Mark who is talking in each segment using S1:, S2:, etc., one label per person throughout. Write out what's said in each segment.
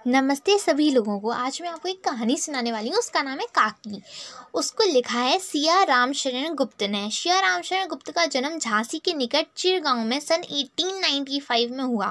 S1: नमस्ते सभी लोगों को। आज मैं आपको एक कहानी सुनाने वाली हूँ। उसका नाम है काकी। उसको लिखा है सिया रामशरण गुप्त ने। सिया रामशरण गुप्त का जन्म झांसी के निकट चिरगांव में सन 1895 में हुआ।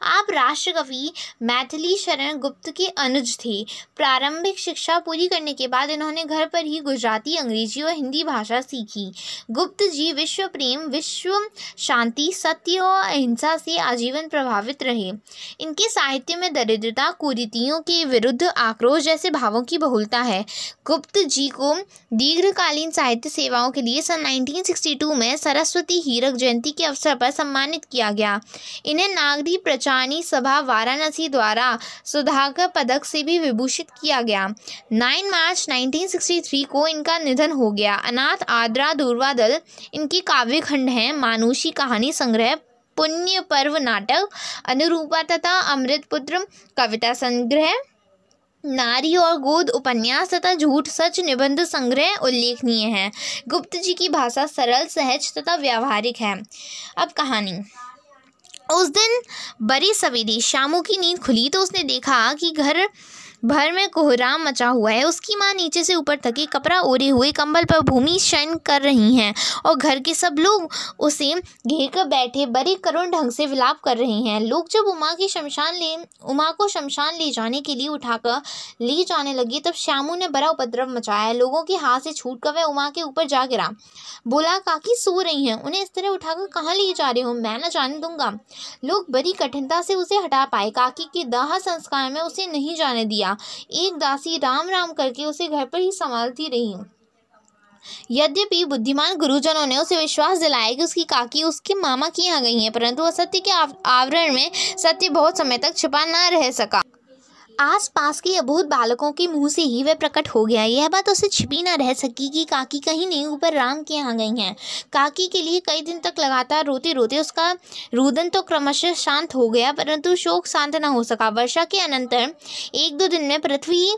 S1: आप राष्ट्रकवि मैथिली शरण गुप्त के अनुज थे। प्रारंभिक शिक्षा पूरी करने के बाद इन्होंने घर पर ही गुजराती, अंग्रेजी और हिंदी भाषा सीखी। गुप्त जी विश्व प्रेम, विश्व शांति, सत्य और अहिंसा से आजीवन प्रभावित रहे। इनके साहित्य में दरिद्रता, कुरीतियों के विरुद्ध आक्रोश जैसे भावों की बहुलता है। गुप्त जी को दीर्घकालीन साहित्य सेवाओं के लिए सन 1962 में सरस्वती हीरक जयंती के अवसर पर सम्मानित किया गया। इन्हें नागरी प्रचारणी सभा वाराणसी द्वारा सुधाकर पदक से भी विभूषित किया गया। 9 मार्च 1963 को इनका निधन हो गया। अनाथ आद्रा दूर्वा दल इनके काव्य खंड हैं। मानुषी कहानी संग्रह, पुण्य पर्व नाटक, अनुरूपा तथा अमृतपुत्र कविता संग्रह, नारी और गोद उपन्यास तथा झूठ सच निबंध संग्रह उल्लेखनीय है। गुप्त जी की भाषा सरल, सहज तथा व्यावहारिक है। अब कहानी। उस दिन बड़ी सवेरे शामू की नींद खुली तो उसने देखा कि घर भर में कोहराम मचा हुआ है। उसकी माँ नीचे से ऊपर तक कपड़ा ओढ़े हुए कंबल पर भूमि शयन कर रही हैं और घर के सब लोग उसे घेर कर बैठे बड़े करुण ढंग से विलाप कर रहे हैं। लोग जब उमा को शमशान ले जाने के लिए उठाकर ले जाने लगे तब श्यामू ने बड़ा उपद्रव मचाया। लोगों के हाथ से छूटकर वह उमा के ऊपर जा गिरा। बोला, काकी सो रही हैं, उन्हें इस तरह उठाकर कहाँ ले जा रहे हो? मैं न जाने दूंगा। लोग बड़ी कठिनता से उसे हटा पाए। काकी के दाह संस्कार में उसे नहीं जाने दिया। एक दासी राम राम करके उसे घर पर ही संभालती रही। यद्यपि बुद्धिमान गुरुजनों ने उसे विश्वास दिलाया कि उसकी काकी उसके मामा के यहाँ गई हैं, परंतु असत्य के आवरण में सत्य बहुत समय तक छिपा न रह सका। आस पास के अबोध बालकों के मुंह से ही वह प्रकट हो गया। यह बात उसे छिपी न रह सकी कि काकी कहीं नहीं ऊपर राम के यहाँ गई हैं। काकी के लिए कई दिन तक लगातार रोते रोते उसका रुदन तो क्रमशः शांत हो गया, परंतु शोक शांत न हो सका। वर्षा के अनंतर 1-2 दिन में पृथ्वी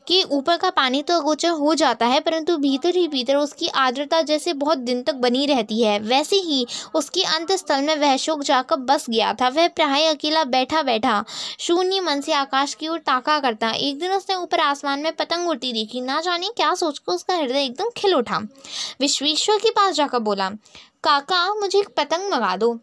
S1: के ऊपर का पानी तो अगोचर हो जाता है, परंतु भीतर ही भीतर उसकी आर्द्रता जैसे बहुत दिन तक बनी रहती है। वैसे ही उसके अंतस्थल में वह शोक जाकर बस गया था। वह प्राय अकेला बैठा बैठा शून्य मन से आकाश की ओर ताका करता। एक दिन उसने ऊपर आसमान में पतंग उड़ती देखी। ना जाने क्या सोचकर उसका हृदय एकदम खिल उठा। विश्वेश्वर के पास जाकर बोला, काका मुझे एक पतंग मंगा दो।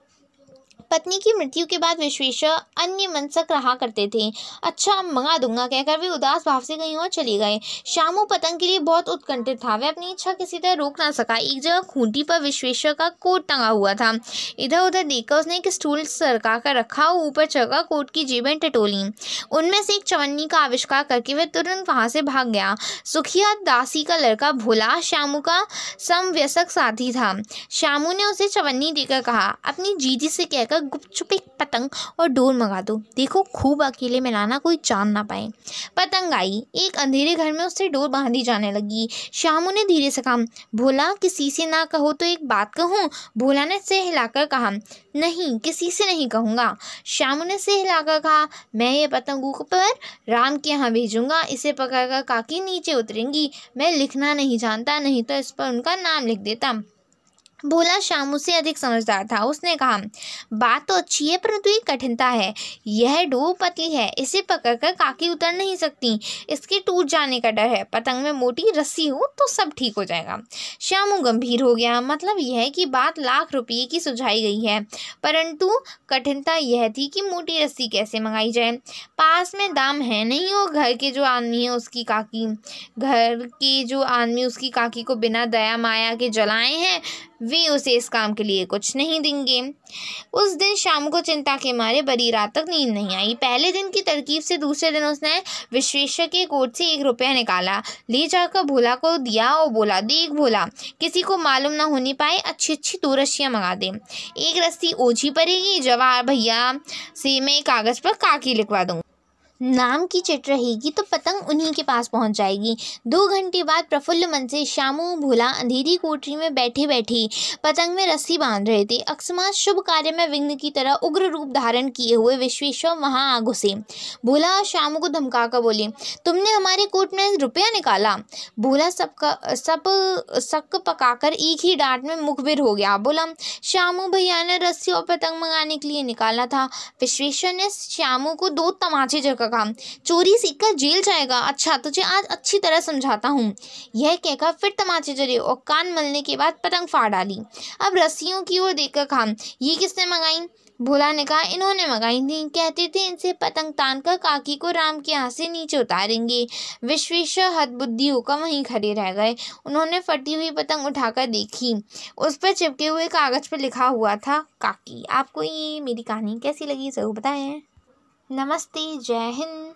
S1: पत्नी की मृत्यु के बाद विश्वेश्वर अन्य मनसक रहा करते थे। अच्छा, मंगा दूंगा कहकर वे उदास भाव से कहीं और चले गए। श्यामू पतंग के लिए बहुत उत्कंठित था। वह अपनी इच्छा किसी तरह रोक ना सका। एक जगह खूंटी पर विश्वेश्वर का कोट टंगा हुआ था। इधर उधर देखकर उसने एक स्टूल सरका कर रखा और ऊपर चढ़कर कोट की जेबें टटोली। उनमें से एक चवन्नी का आविष्कार करके वह तुरंत वहां से भाग गया। सुखिया दासी का लड़का भोला श्यामू का समवयस्क साथी था। श्यामू ने उसे चवन्नी देकर कहा, अपनी जीजी से कहकर गुपचुप एक पतंग और डोर मंगा दो। देखो खूब अकेले में लाना, कोई जान ना पाए। पतंग आई। एक अंधेरे घर में उससे डोर बांधी जाने लगी। श्यामू ने धीरे से कहा, भोला किसी से ना कहो तो एक बात कहूँ? भोला ने सिर हिलाकर कहा, नहीं किसी से नहीं कहूँगा। श्यामू ने सिर हिलाकर कहा, मैं ये पतंग ऊपर राम के यहाँ भेजूंगा। इसे पकड़कर काकी नीचे उतरेंगी। मैं लिखना नहीं जानता, नहीं तो इस पर उनका नाम लिख देता। भोला श्यामू से अधिक समझदार था। उसने कहा, बात तो अच्छी है, परंतु एक कठिनता है। यह डोर पतली है, इसे पकड़कर काकी उतर नहीं सकती। इसके टूट जाने का डर है। पतंग में मोटी रस्सी हो तो सब ठीक हो जाएगा। श्यामू गंभीर हो गया। मतलब यह है कि बात लाख रुपये की सुझाई गई है, परंतु कठिनता यह थी कि मोटी रस्सी कैसे मंगाई जाए। पास में दाम है नहीं और घर के जो आदमी उसकी काकी को बिना दया माया के जलाए हैं, वे उसे इस काम के लिए कुछ नहीं देंगे। उस दिन शाम को चिंता के मारे बड़ी रात तक नींद नहीं आई। पहले दिन की तरकीब से दूसरे दिन उसने विश्वेश्वर के कोट से 1 रुपया निकाला, ले जाकर भोला को दिया और बोला, देख भोला, किसी को मालूम ना होने पाए, अच्छी अच्छी 2 रस्सियाँ मंगा दे। 1 रस्सी ओझी पड़ेगी, जवाहर भैया से मैं कागज पर काकी लिखवा दूंगा। नाम की चिट रहेगी तो पतंग उन्हीं के पास पहुंच जाएगी। 2 घंटे बाद प्रफुल्ल मन से श्यामू भोला अंधेरी कोठरी में बैठे बैठे पतंग में रस्सी बांध रहे थे। अकस्मात शुभ कार्य में विघ्न की तरह उग्र रूप धारण किए हुए विश्वेश्वर वहां आ घुसे। भोला और श्यामू को धमकाकर बोले, तुमने हमारे कोट में रुपया निकाला। भोला सक पकाकर एक ही डांट में मुखबिर हो गया। बोला, श्यामू भैया ने रस्सी और पतंग मंगाने के लिए निकाला था। विश्वेश्वर ने श्यामू को 2 तमाचे जगह लगा। चोरी सीखकर जेल जाएगा, अच्छा तुझे आज अच्छी तरह समझाता हूँ। यह कहकर फिर तमाचे चले और कान मलने के बाद पतंग फाड़ डाली। अब रस्सियों की ओर देखकर कहा, ये किसने मंगाई? भोला ने कहा, इन्होंने मंगाई थी, कहते थे इनसे पतंग तानकर काकी को राम के यहाँ से नीचे उतारेंगे। विश्वेश्वर हतबुद्धि होकर वहीं खड़े रह गए। उन्होंने फटी हुई पतंग उठाकर देखी। उस पर चिपके हुए कागज पर लिखा हुआ था काकी। आपको ये मेरी कहानी कैसी लगी ज़रूर बताएं। नमस्ते, जय हिंद।